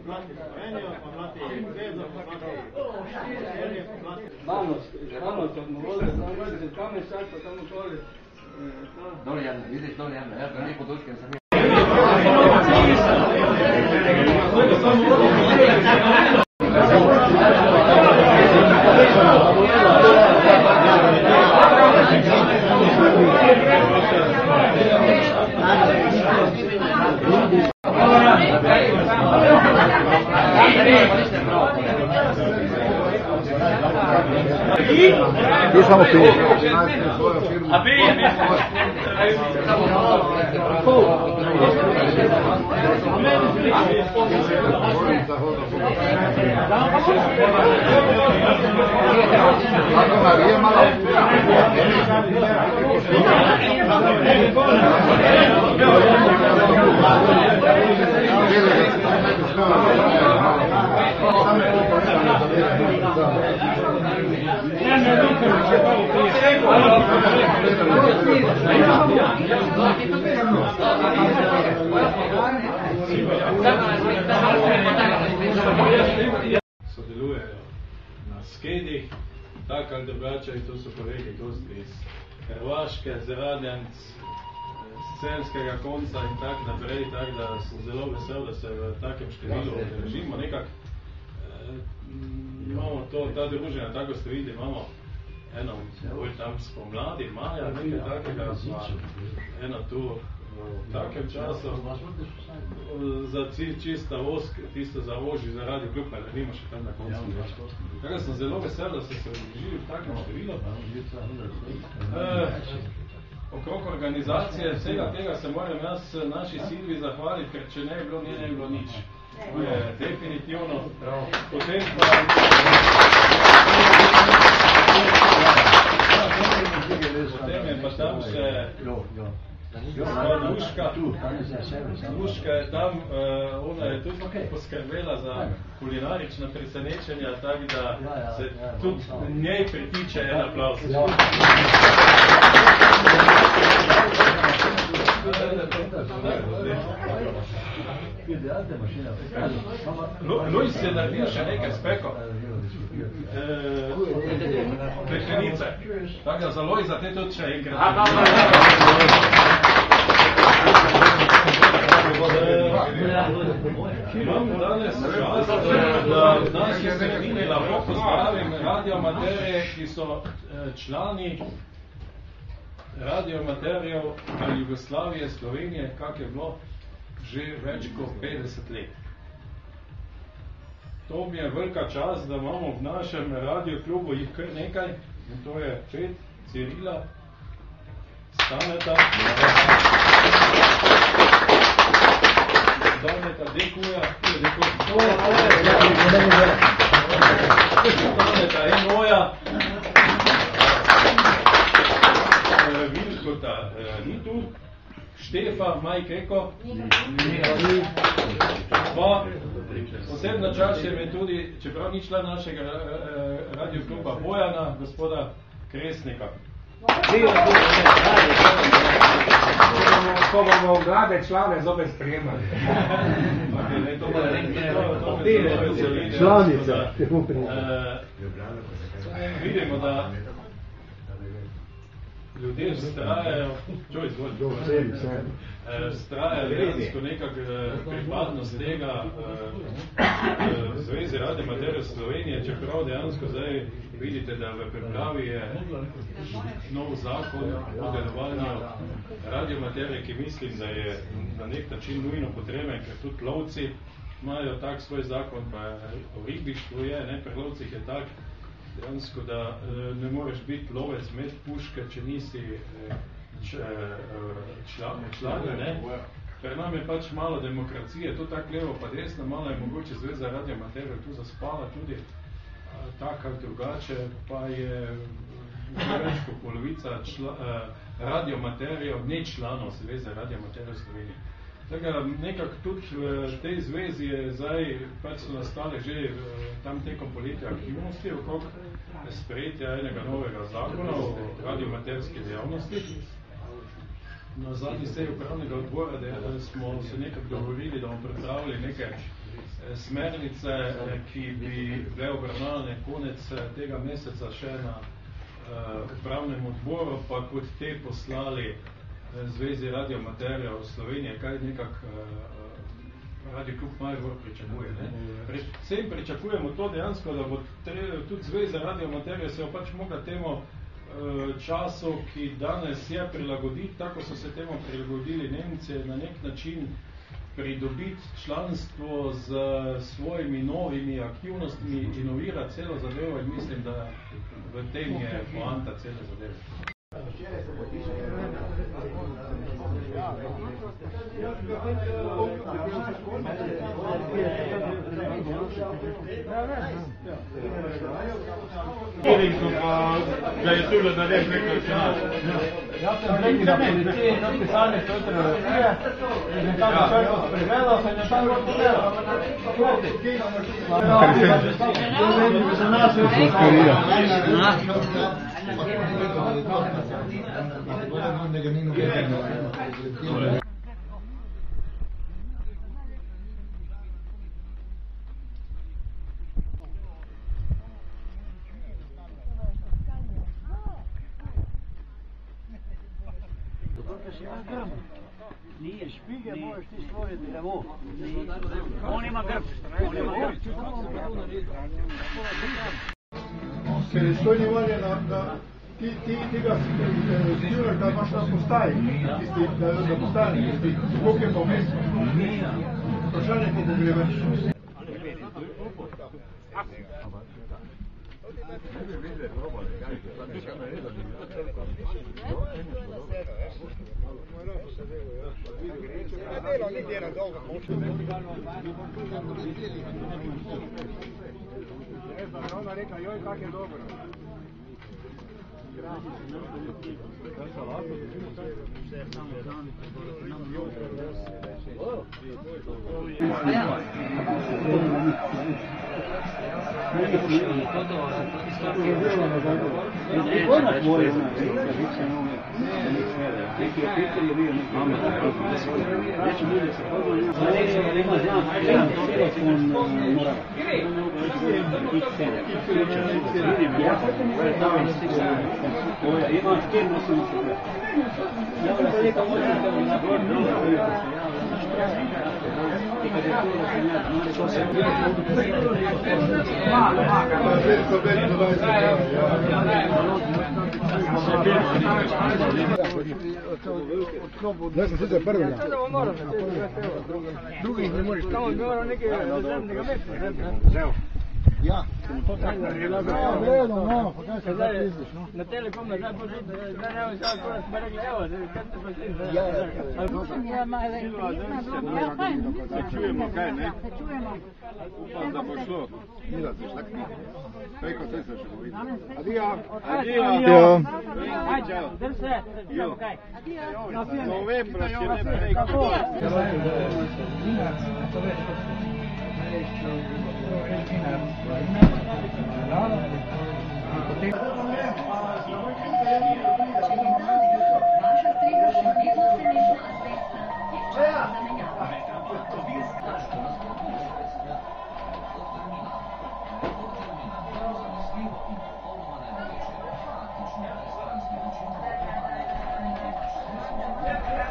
Mlati Slovenijo, pa mlati Zvezo, pa mlati Slovenije, pa mlati... Rano smo vode, se kamen čak, pa tam okoli. Dole jemne, vidiš, dole jemne, ja, da ni podočke, sam je. Io siamo qui. Sodelujejo na skedih, tako ali drugače, in to so kolegi gosti iz Hrvaške, z Radenc, z Celjskega konca in tako naprej, tako da sem zelo vesel, da se v takem številu držimo. Nekako imamo ta druženja, tako ste videli, imamo eno bolj tam spomladi, maja, nekaj takega, eno tu v takem času, za čista vosk, tisto za oži, za radio klub, pa naredimo še tam na koncu več. Tako sem zelo vesel, da ste se odložili v takem številu. Okrog organizacije vsega tega se moram jaz naši Silvi zahvaliti, ker če ne bi bilo nič. To je definitivno. Potem je pa tam še Duška je tam, ona je tudi poskrbela za kulinarična presenečenja, tako da se tudi njej pritiče en aplavz. Luis je naredil še nekaj speko. Prehranice. Tako da za Lojza te tudi še enkrat. Imam danes čas, da v naši sredini lahko pozdravim radioamaterje, ki so člani radioamaterjev Jugoslavije, Slovenije, kak je bilo že več kot 50 let. To mi je velika čast, da imamo v našem radioklubu jih kar nekaj, in to je Pet, Cirila, Staneta, Dekuja, Staneta Enoja, Vilkota ni tu, Štefa, Majkeko, pa posebna čast je mi tudi, čeprav ni član našega radiokluba Bojana, gospoda Kresnika. Ko bomo mlade člane zopet sprejemali. Članica. Vidimo, da ljudje vztrajajo, vztrajajo dejansko nekak pripadnost tega Zvezi radioamaterjev Slovenije, čeprav dejansko zdaj vidite, da v pripravi je nov zakon o delovanju radioamaterjev, ki mislim, da je na nek način nujno potreben, ker tudi lovci imajo tak svoj zakon, pa o ribištvu je, pri lovcih je tak, dejansko, da ne moreš biti lovec med puške, če nisi član, ne? Ker nam je pač malo demokracije, to tako levo pa desno, malo je mogoče Zveza radioamaterjev tu zaspala tudi tak ali drugače, pa je več kot polovica radioamaterjev, ne članov Zveze radioamaterjev Slovenije. Tako nekako tudi v tej zvezi je zdaj, pač so nastale že tam tekom poletja aktivnosti okrog sprejetja enega novega zakona o radioamaterski dejavnosti. na zadnji seji upravnega odbora, da smo se nekako dogovorili, da bomo pripravili neke smernice, ki bi bile obravnavane konec tega meseca še na upravnem odboru, pa kot te poslali Zvezi radiomaterjev Slovenije, kaj nekako Radio Klub Maribor pričakuje. Predvsem pričakujemo to dejansko, da bo tudi Zveza radiomaterjev se jo pač mogla temu času, ki danes je prilagoditi, tako so se temu prilagodili Nemci, na nek način pridobiti članstvo z svojimi novimi aktivnostmi, inovirati celo zadevo in mislim, da v tem je poanta cele zadeve. Da je tudi na nek način. Jaz sem rekel na policiji, napisali so jutro Rusije, in nekako čakal spregledal, se je nekako odpogledal. Za nas je Nije špige, možeš ti stvoriti drevo. On ima grb. Ker je to nivoje ti ga zbiraš, da imaš na postaji, da postane, koliko je pa mesto. Vprašanje pa bo gre več. Ona reka, joj, kak je dobro. Ja sam sicer prvega. Drugih ne moreš. Tamo bi moral nekaj rezervnega mesta. Ja, to tako gledam, no, pa kaj se zdaj pizdiš, no? Na Telekom zdaj početi, zdaj ne vem kako da smo rekli, evo, kaj ste početi? Se čujemo, kaj, ne? Se čujemo. Upam, da bo šlo. Mila, se šla knjiga. Preko se še bo videti. Adijo. Adijo. Adijo. Drž se, čujemo kaj. Adijo. Novembra še ne preko. Thank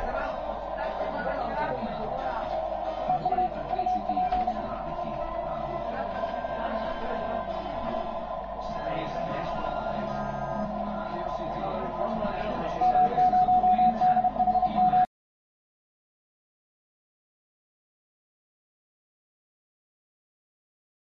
you.